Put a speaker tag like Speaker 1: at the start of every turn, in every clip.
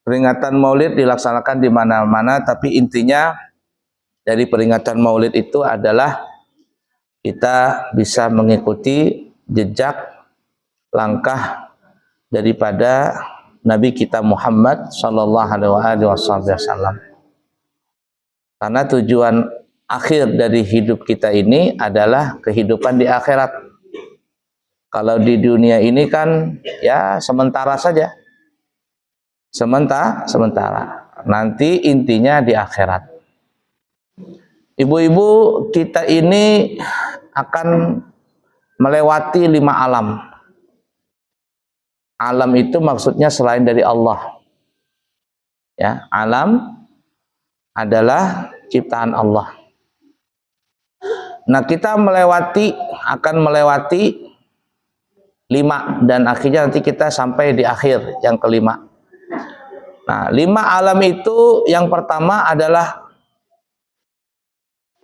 Speaker 1: Peringatan Maulid dilaksanakan di mana-mana, tapi intinya dari peringatan Maulid itu adalah kita bisa mengikuti jejak langkah daripada Nabi kita Muhammad sallallahu alaihi wasallam. Karena tujuan akhir dari hidup kita ini adalah kehidupan di akhirat. Kalau di dunia ini kan ya sementara saja. Sementara. Nanti intinya di akhirat. Ibu-ibu, kita ini akan melewati 5 alam. Alam itu maksudnya selain dari Allah. Ya, alam adalah ciptaan Allah. Nah, kita akan melewati 5 dan akhirnya nanti kita sampai di akhir yang kelima. Nah, 5 alam itu yang pertama adalah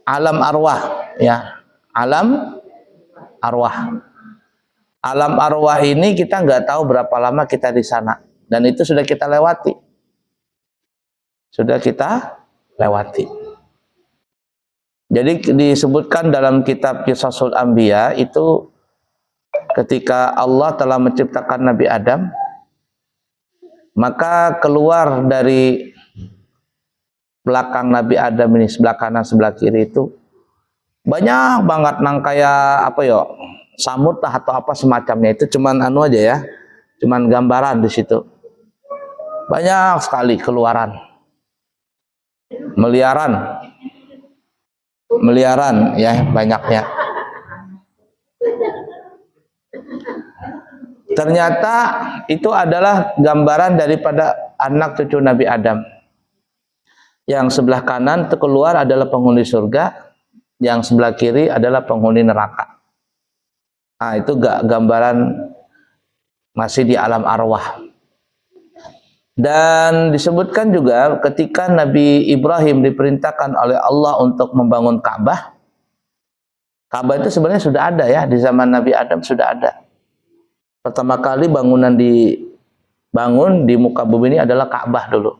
Speaker 1: alam arwah, ya. Alam arwah. Alam arwah ini kita nggak tahu berapa lama kita di sana, dan itu sudah kita lewati. Jadi disebutkan dalam kitab Qisasul Anbiya itu ketika Allah telah menciptakan Nabi Adam, maka keluar dari belakang Nabi Adam ini, sebelah kanan sebelah kiri itu banyak banget nang kayak apa ya, samut lah atau apa semacamnya. Itu cuman anu aja ya, cuman gambaran di situ. Banyak sekali keluaran, miliaran ya banyaknya. Ternyata itu adalah gambaran daripada anak cucu Nabi Adam. Yang sebelah kanan itu keluar adalah penghuni surga, yang sebelah kiri adalah penghuni neraka. Nah, itu gambaran masih di alam arwah. Dan disebutkan juga ketika Nabi Ibrahim diperintahkan oleh Allah untuk membangun Ka'bah. Ka'bah itu sebenarnya sudah ada ya, di zaman Nabi Adam sudah ada. Pertama kali bangunan dibangun di muka bumi ini adalah Ka'bah dulu.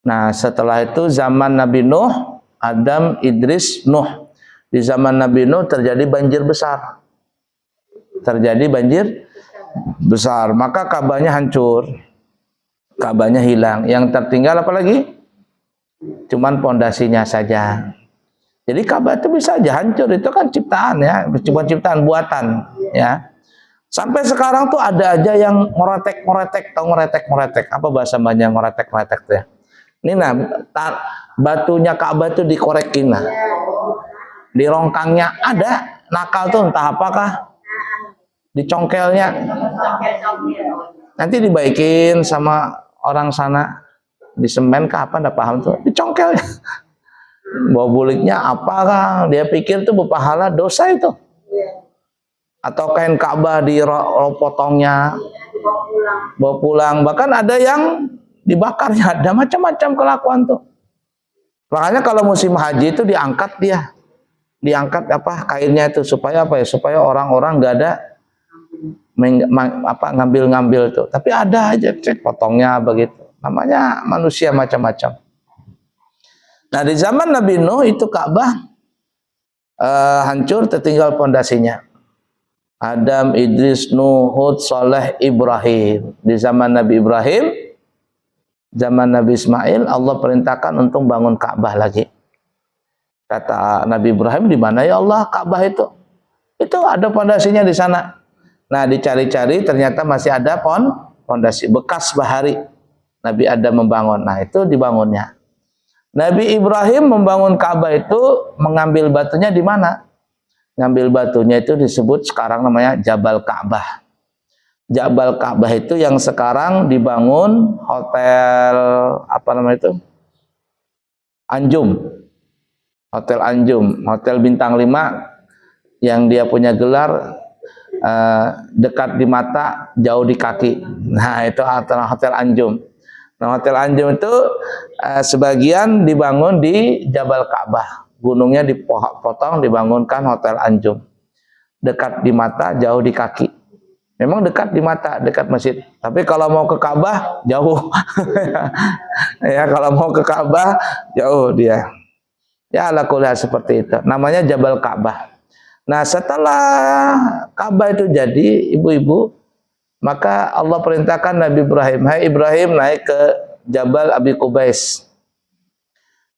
Speaker 1: Nah, setelah itu zaman Nabi Nuh, Adam, Idris, Nuh. Di zaman Nabi Nuh terjadi banjir besar. Maka Ka'bahnya hancur. Ka'bahnya hilang. Yang tertinggal apa lagi? Cuman pondasinya saja. Jadi Ka'bah itu bisa aja hancur, itu kan ciptaan ya, cuma ciptaan buatan ya. Sampai sekarang tuh ada aja yang ngoretek, apa bahasa banyak ngoretek tuh ya. Ini nah, batunya Ka'bah itu dikorekin, nah. Di rongkangnya ada nakal tuh entah apakah. Dicongkelnya. Nanti dibaikin sama orang sana, disemen kah apa enggak paham tuh. Dicongkelnya. Bawa buliknya apakah, dia pikir tuh berpahala, dosa itu. Atau kain Ka'bah potongnya, bawa pulang. Bahkan ada yang dibakarnya, ada macam-macam kelakuan tuh. Makanya kalau musim haji itu diangkat apa kainnya itu supaya apa ya? Supaya orang-orang nggak ada ngambil tuh. Tapi ada aja potongnya begitu. Namanya manusia macam-macam. Nah, di zaman Nabi Nuh itu Ka'bah hancur, tertinggal pondasinya. Adam, Idris, Nuh, Hud, Saleh, Ibrahim. Di zaman Nabi Ibrahim, zaman Nabi Ismail, Allah perintahkan untuk bangun Ka'bah lagi. Kata Nabi Ibrahim, di mana ya Allah Ka'bah itu? Itu ada pondasinya di sana. Nah, dicari-cari ternyata masih ada pondasi bekas bahari Nabi Adam membangun. Nah, itu dibangunnya. Nabi Ibrahim membangun Ka'bah itu mengambil batunya di mana? Ngambil batunya itu disebut sekarang namanya Jabal Ka'bah. Jabal Ka'bah itu yang sekarang dibangun hotel apa namanya itu? Anjum. Hotel Anjum, hotel bintang 5 yang dia punya gelar dekat di mata, jauh di kaki. Nah, itu hotel Anjum. Nah, hotel Anjum itu sebagian dibangun di Jabal Ka'bah. Gunungnya dipotong, dibangunkan hotel Anjum. Dekat di mata, jauh di kaki. Memang dekat di mata, dekat masjid. Tapi kalau mau ke Ka'bah jauh. Ya, kalau mau ke Ka'bah jauh dia. Ya, ala kulli seperti itu. Namanya Jabal Ka'bah. Nah, setelah Ka'bah itu jadi, ibu-ibu, maka Allah perintahkan Nabi Ibrahim, hai Ibrahim, naik ke Jabal Abi Qubais.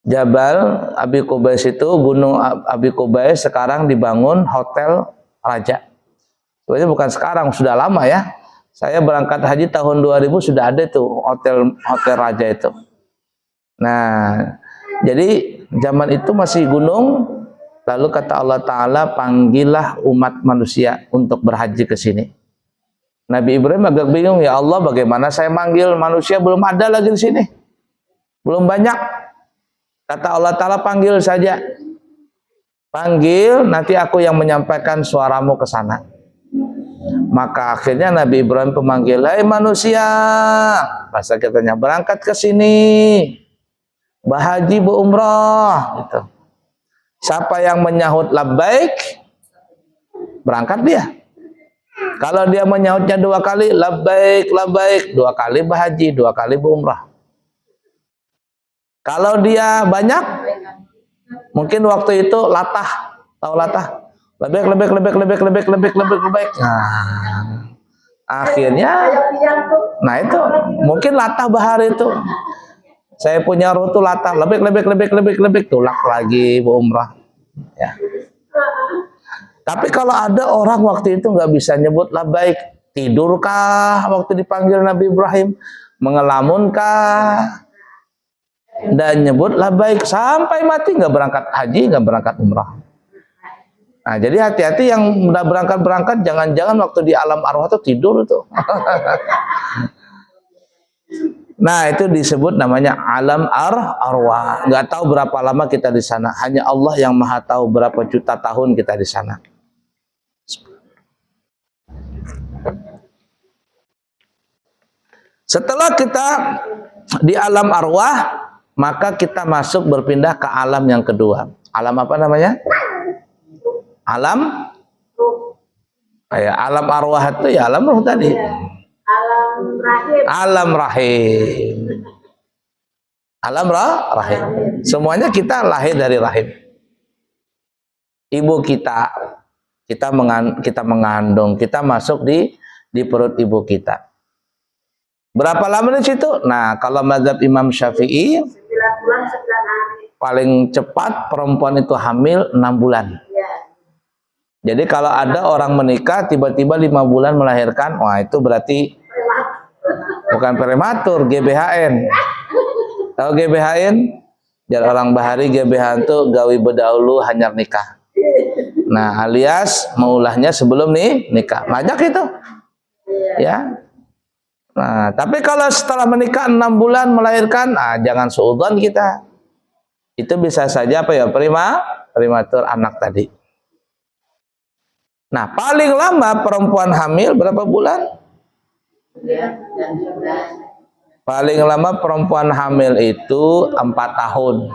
Speaker 1: Jabal Abi Qubais itu, Gunung Abi Qubais, sekarang dibangun hotel raja. Sebenarnya bukan sekarang, sudah lama ya. Saya berangkat haji tahun 2000 sudah ada tuh hotel raja itu. Nah, jadi zaman itu masih gunung. Lalu kata Allah Ta'ala, panggillah umat manusia untuk berhaji ke sini. Nabi Ibrahim agak bingung, ya Allah, bagaimana saya manggil manusia, belum ada lagi di sini, belum banyak. Kata Allah Ta'ala, panggil saja, panggil, nanti aku yang menyampaikan suaramu ke sana. Maka akhirnya Nabi Ibrahim pemanggil, hai manusia, bahasa katanya, berangkat ke sini, berhaji, berumrah, gitu. Siapa yang menyahut labbaik, berangkat dia. Kalau dia menyahutnya 2 kali, labbaik, labbaik, 2 kali berhaji, 2 kali berumrah. Kalau dia banyak, mungkin waktu itu latah, tahu latah? Lebek. Nah, akhirnya, nah itu mungkin latah bahar itu. Saya punya rute latah, lebek, tulak lagi berumrah. Ya. Tapi kalau ada orang waktu itu nggak bisa nyebut labbaik, tidurkah waktu dipanggil Nabi Ibrahim, mengelamunkah, dan nyebut labbaik sampai mati, nggak berangkat haji, nggak berangkat umrah. Nah, jadi hati-hati yang udah berangkat, jangan-jangan waktu di alam arwah itu tidur itu. Nah, itu disebut namanya alam arwah. Nggak tahu berapa lama kita di sana. Hanya Allah yang maha tahu berapa juta tahun kita di sana. Setelah kita di alam arwah, maka kita masuk berpindah ke alam yang kedua. Alam apa namanya? Alam? Alam arwah itu ya alam ruh tadi. Alam rahim. Alam rahim. Alam rahim. Semuanya kita lahir dari rahim. Ibu kita mengandung, kita masuk di perut ibu kita. Berapa lama di situ? Nah, kalau mazhab Imam Syafi'i, 9 bulan 9 hari. Paling cepat perempuan itu hamil 6 bulan. Jadi kalau ada orang menikah tiba-tiba 5 bulan melahirkan, wah itu berarti bukan prematur, GBHN. Tahu GBHN? Jar orang bahari GBHN itu gawi bedahulu hanyar nikah. Nah, alias maulahnya sebelum nikah. Banyak itu. Ya. Nah, tapi kalau setelah menikah 6 bulan melahirkan, jangan suudzon kita. Itu bisa saja apa ya? Prematur anak tadi. Nah, paling lama perempuan hamil berapa bulan? Paling lama perempuan hamil itu 4 tahun.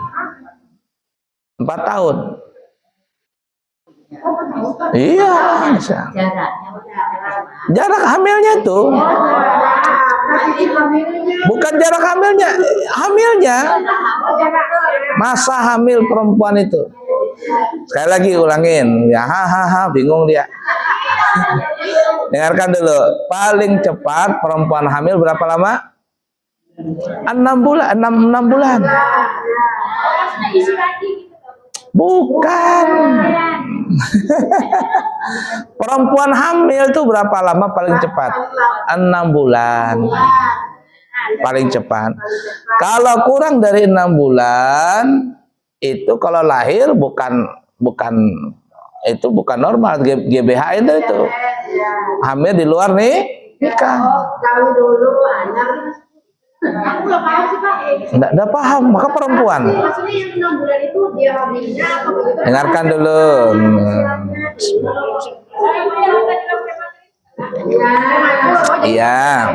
Speaker 1: 4 tahun. Iya. Jarak hamilnya tuh. Bukan jarak hamilnya. Masa hamil perempuan itu. Sekali lagi ulangin, ya bingung dia. Dengarkan dulu, paling cepat perempuan hamil berapa lama? 6 bulan, 6 bulan. Bukan. Perempuan hamil itu berapa lama paling cepat? 6 bulan. Paling cepat. Kalau kurang dari 6 bulan, itu kalau lahir bukan normal, GBH itu hamil di luar nikah. Enggak paham, maka perempuan. Dengarkan dulu. Iya.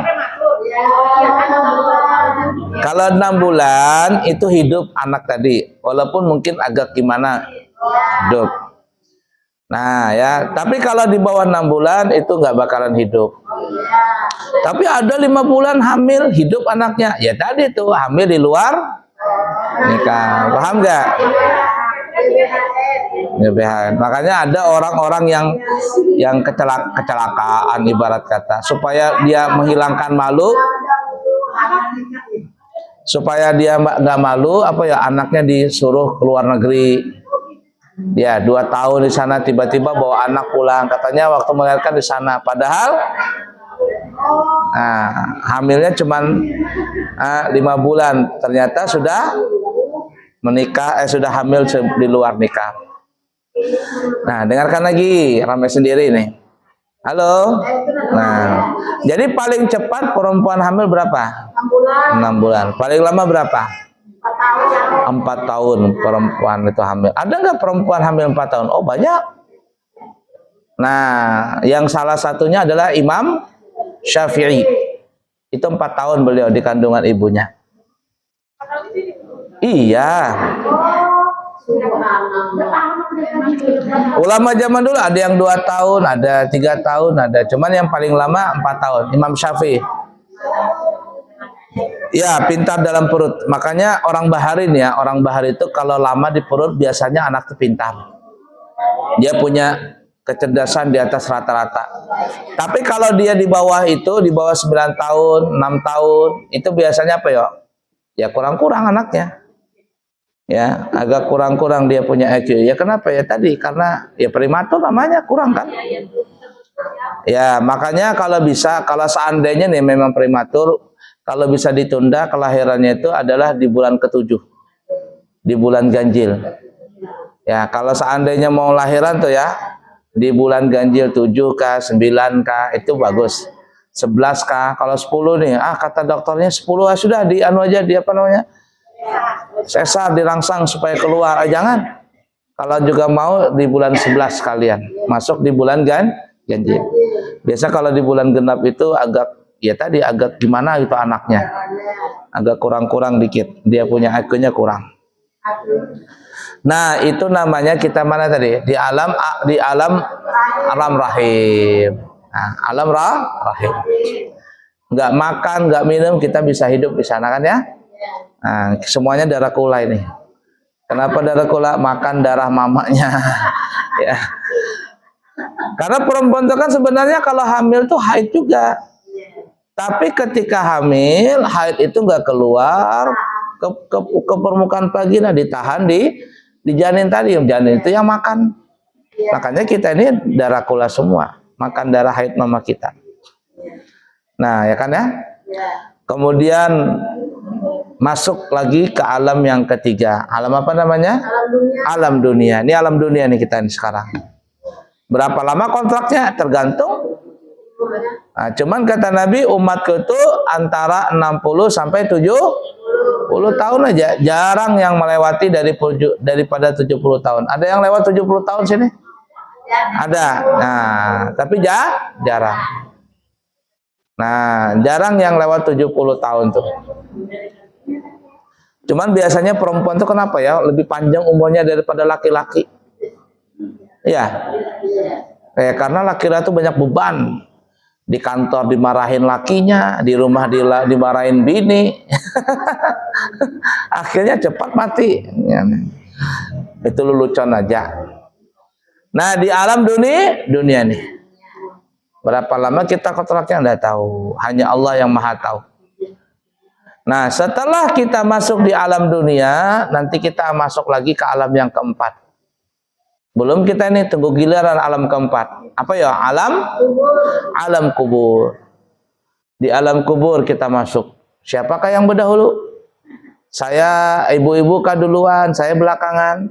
Speaker 1: Kalau 6 bulan itu hidup anak tadi, walaupun mungkin agak gimana hidup. Nah ya, tapi kalau di bawah 6 bulan itu nggak bakalan hidup. Tapi ada 5 bulan hamil, hidup anaknya. Ya tadi tuh hamil di luar nikah. Paham nggak? GBHN. Makanya ada orang-orang yang kecelakaan ibarat kata, supaya dia menghilangkan malu, supaya dia nggak malu, apa ya, anaknya disuruh ke luar negeri. Ya 2 tahun di sana, tiba-tiba bawa anak pulang, katanya waktu melahirkan di sana, padahal hamilnya cuman 5 bulan, ternyata sudah menikah, sudah hamil di luar nikah. Nah, dengarkan lagi, ramai sendiri nih. Halo. Nah, jadi paling cepat perempuan hamil berapa? 6 bulan. Paling lama berapa? 4 tahun perempuan itu hamil. Ada nggak perempuan hamil 4 tahun? Oh, banyak. Nah, yang salah satunya adalah Imam Syafi'i. Itu 4 tahun beliau di kandungan ibunya. Iya. Ulama zaman dulu ada yang 2 tahun, ada 3 tahun, ada. Cuman yang paling lama 4 tahun. Imam Syafi'i. Ya, pintar dalam perut. Makanya orang Baharin ya, orang Bahar itu kalau lama di perut biasanya anak itu pintar. Dia punya kecerdasan di atas rata-rata. Tapi kalau dia di bawah itu, di bawah 9 tahun, 6 tahun, itu biasanya apa ya? Ya kurang-kurang anaknya. Ya, agak kurang-kurang dia punya IQ. Ya kenapa ya tadi? Karena ya prematur namanya, kurang kan? Ya, makanya kalau bisa, kalau seandainya nih memang prematur, kalau bisa ditunda kelahirannya itu adalah di bulan ke-7. Di bulan ganjil. Ya, kalau seandainya mau lahiran tuh ya, di bulan ganjil 7K, 9K, itu bagus. 11K, kalau 10 nih, kata dokternya 10 sudah di anu aja, di apa namanya? Sesar, dirangsang supaya keluar. Jangan. Kalau juga mau di bulan 11 kalian, masuk di bulan ganjil. Biasa kalau di bulan genap itu agak, ya tadi agak gimana gitu anaknya. Agak kurang-kurang dikit. Dia punya IQ-nya kurang. Nah, itu namanya kita mana tadi? Di alam rahim. Nah, alam rahim. Nggak makan, nggak minum, kita bisa hidup di sana kan ya? Nah, semuanya darah kula ini. Kenapa darah kula? Makan darah mamanya. Ya. Karena perempuan itu kan sebenarnya kalau hamil tuh haid juga. Tapi ketika hamil, haid itu nggak keluar ke permukaan vagina, ditahan di janin tadi. Janin itu yang makan. Makanya kita ini darah kula semua, makan darah haid mama kita. Nah, ya kan ya? Kemudian masuk lagi ke alam yang ketiga. Alam apa namanya? Alam dunia. Ini alam dunia nih kita nih sekarang. Berapa lama kontraknya? Tergantung. Nah, cuman kata Nabi, umatku itu antara 60 sampai 70 tahun aja. Jarang yang melewati daripada 70 tahun. Ada yang lewat 70 tahun sini? Ada. Nah, tapi jarang. Nah, jarang yang lewat 70 tahun tuh. Cuman biasanya perempuan tuh kenapa ya lebih panjang umurnya daripada laki-laki? Ya, karena laki-laki tuh banyak beban. Di kantor dimarahin lakinya, di rumah dimarahin bini. Akhirnya cepat mati. Itu lelucon aja. Nah, di alam dunia nih. Berapa lama kita kontraknya enggak tahu. Hanya Allah yang Maha tahu. Nah, setelah kita masuk di alam dunia, nanti kita masuk lagi ke alam yang keempat. Belum kita ini tunggu giliran alam keempat. Apa ya? Alam kubur. Di alam kubur kita masuk. Siapakah yang berdahulu? Saya, ibu-ibu kah duluan, saya belakangan.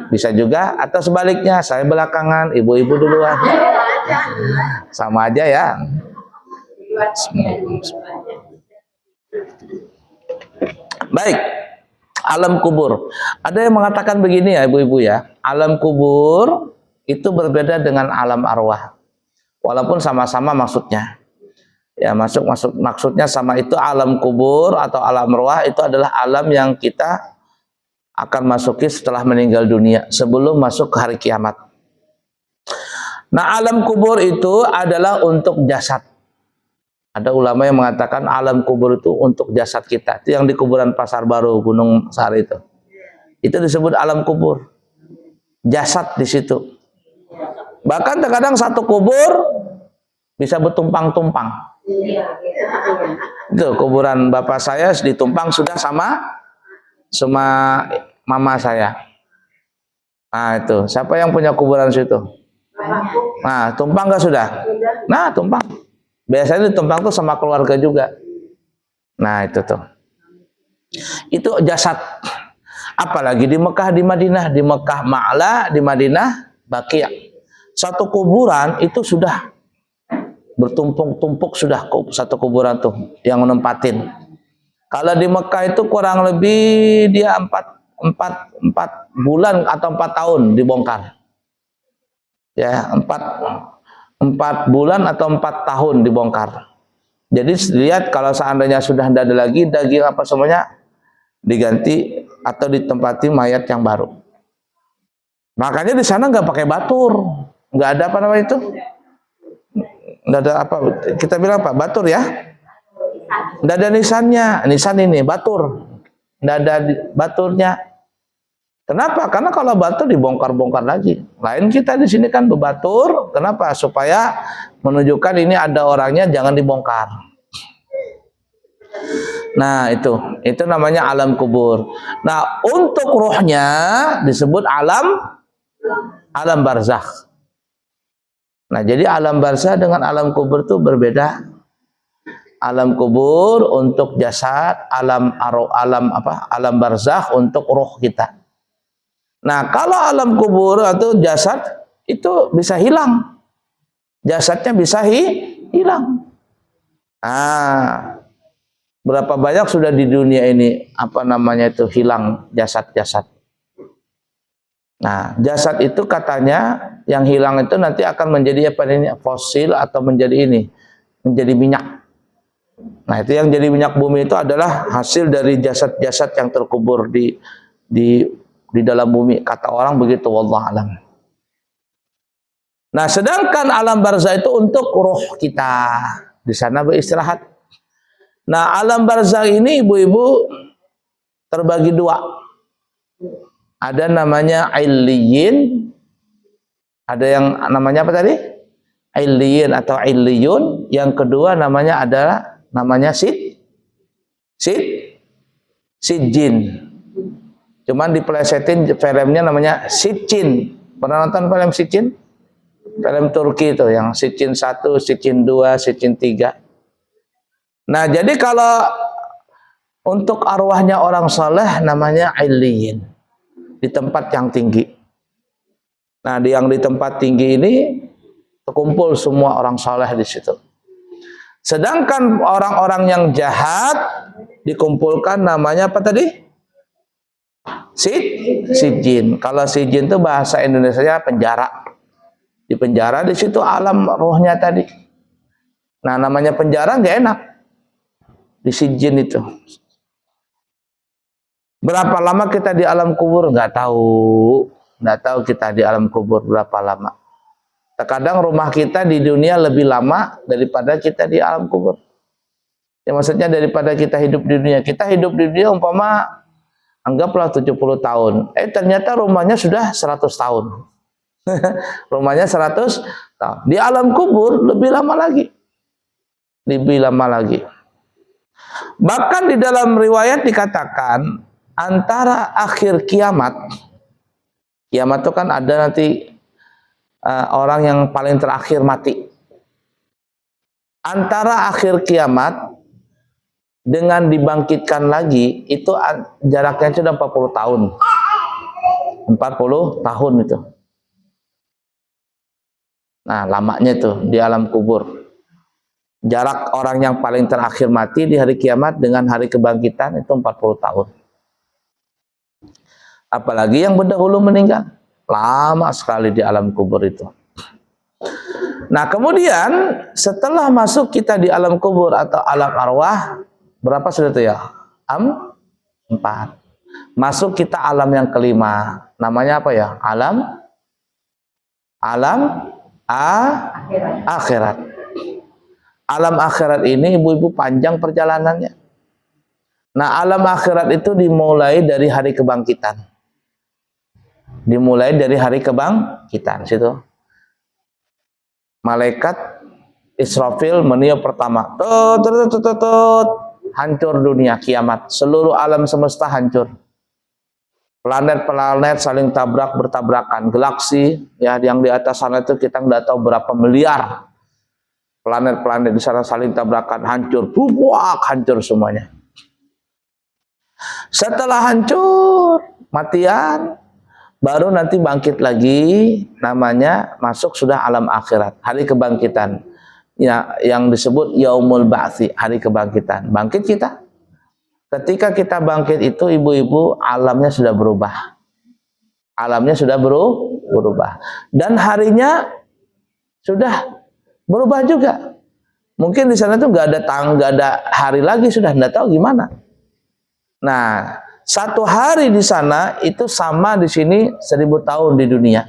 Speaker 1: Bisa juga, atau sebaliknya, saya belakangan, ibu-ibu duluan. Sama aja ya. Baik, alam kubur. Ada yang mengatakan begini ya ibu-ibu ya, alam kubur itu berbeda dengan alam arwah. Walaupun sama-sama maksudnya. Ya, maksudnya sama, itu alam kubur atau alam arwah itu adalah alam yang kita akan masuki setelah meninggal dunia, sebelum masuk ke hari kiamat. Nah, alam kubur itu adalah untuk jasad. Ada ulama yang mengatakan alam kubur itu untuk jasad kita. Itu yang di kuburan Pasar Baru, Gunung Sari itu. Itu disebut alam kubur. Jasad di situ. Bahkan terkadang satu kubur bisa bertumpang-tumpang. Itu kuburan bapak saya ditumpang sudah sama mama saya. Nah itu, siapa yang punya kuburan situ? Nah, tumpang nggak sudah? Nah, tumpang. Biasanya ditumpang tuh sama keluarga juga. Nah, itu tuh. Itu jasad. Apalagi di Mekah, di Madinah, di Mekah Ma'la, di Madinah Baqi'. Satu kuburan itu sudah bertumpuk-tumpuk sudah satu kuburan tuh yang menempatin. Kalau di Mekah itu kurang lebih dia 4 bulan atau 4 tahun dibongkar. Ya, 4 bulan atau 4 tahun dibongkar. Jadi lihat kalau seandainya sudah tidak ada lagi daging apa semuanya diganti atau ditempati mayat yang baru. Makanya di sana nggak pakai batur, nggak ada apa namanya itu, nggak ada apa kita bilang apa batur ya, nggak ada nisannya, nisan ini batur, nggak ada baturnya. Kenapa? Karena kalau batur dibongkar-bongkar lagi. Lain kita di sini kan berbatur. Kenapa? Supaya menunjukkan ini ada orangnya, jangan dibongkar. Nah itu namanya alam kubur. Nah untuk ruhnya disebut alam barzakh. Nah jadi alam barzakh dengan alam kubur itu berbeda. Alam kubur untuk jasad, alam barzakh untuk ruh kita. Nah, kalau alam kubur atau jasad itu bisa hilang. Jasadnya bisa hilang. Berapa banyak sudah di dunia ini hilang jasad-jasad. Nah, jasad itu katanya yang hilang itu nanti akan menjadi fosil atau menjadi minyak. Nah, itu yang jadi minyak bumi itu adalah hasil dari jasad-jasad yang terkubur di dalam bumi, kata orang begitu, wallahu alam. Nah, sedangkan alam barzakh itu untuk ruh kita, di sana beristirahat. Nah, alam barzakh ini ibu-ibu terbagi 2. Ada namanya illiyin, ada yang namanya apa tadi? Illiyin atau illiyun. Yang kedua namanya sijin. Cuman dipelesetin filmnya namanya Sitchin. Pernah nonton film Sitchin? Film Turki itu yang Sitchin 1, Sitchin 2, Sitchin 3. Nah, jadi kalau untuk arwahnya orang saleh namanya illiyin. Di tempat yang tinggi. Nah, yang di tempat tinggi ini terkumpul semua orang saleh di situ. Sedangkan orang-orang yang jahat dikumpulkan namanya apa tadi? Sijin. Kalau sijin itu bahasa Indonesianya penjara. Di penjara di situ alam rohnya tadi. Nah, namanya penjara nggak enak. Di sijin itu. Berapa lama kita di alam kubur? Nggak tahu. Nggak tahu kita di alam kubur berapa lama. Terkadang rumah kita di dunia lebih lama daripada kita di alam kubur. Ya, maksudnya daripada kita hidup di dunia. Kita hidup di dunia umpama anggaplah 70 tahun. Ternyata rumahnya sudah 100 tahun. Rumahnya 100 tahun. Di alam kubur lebih lama lagi. Lebih lama lagi. Bahkan di dalam riwayat dikatakan antara akhir kiamat. Kiamat itu kan ada nanti orang yang paling terakhir mati. Antara akhir kiamat dengan dibangkitkan lagi itu jaraknya sudah 40 tahun. 40 tahun itu. Nah, lamanya itu di alam kubur. Jarak orang yang paling terakhir mati di hari kiamat dengan hari kebangkitan itu 40 tahun. Apalagi yang berdahulu meninggal. Lama sekali di alam kubur itu. Nah, kemudian setelah masuk kita di alam kubur atau alam arwah, berapa sudah itu ya? 4. Masuk kita alam yang kelima. Namanya apa ya? Alam akhirat. Alam akhirat ini ibu-ibu panjang perjalanannya. Nah, alam akhirat itu dimulai dari hari kebangkitan. Dimulai dari hari kebangkitan situ. Malaikat Israfil meniup pertama. Tut, hancur dunia, kiamat. Seluruh alam semesta hancur. Planet-planet saling bertabrakan. Galaksi ya yang di atas sana itu kita nggak tahu berapa miliar. Planet-planet di sana saling tabrakan, hancur, buak, hancur semuanya. Setelah hancur, matian, baru nanti bangkit lagi, namanya masuk sudah alam akhirat, hari kebangkitan. Ya, yang disebut Yaumul Ba'tsi, hari kebangkitan. Bangkit kita. Ketika kita bangkit itu ibu-ibu alamnya sudah berubah. Alamnya sudah berubah. Dan harinya sudah berubah juga. Mungkin di sana tuh nggak ada hari lagi, sudah nggak tahu gimana. Nah, satu hari di sana itu sama di sini 1000 tahun di dunia.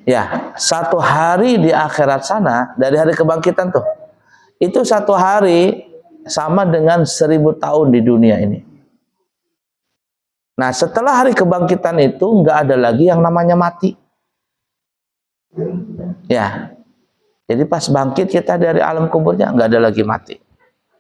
Speaker 1: Ya, satu hari di akhirat sana dari hari kebangkitan tuh, itu satu hari sama dengan 1000 tahun di dunia ini. Nah, setelah hari kebangkitan itu nggak ada lagi yang namanya mati. Ya, jadi pas bangkit kita dari alam kuburnya nggak ada lagi mati.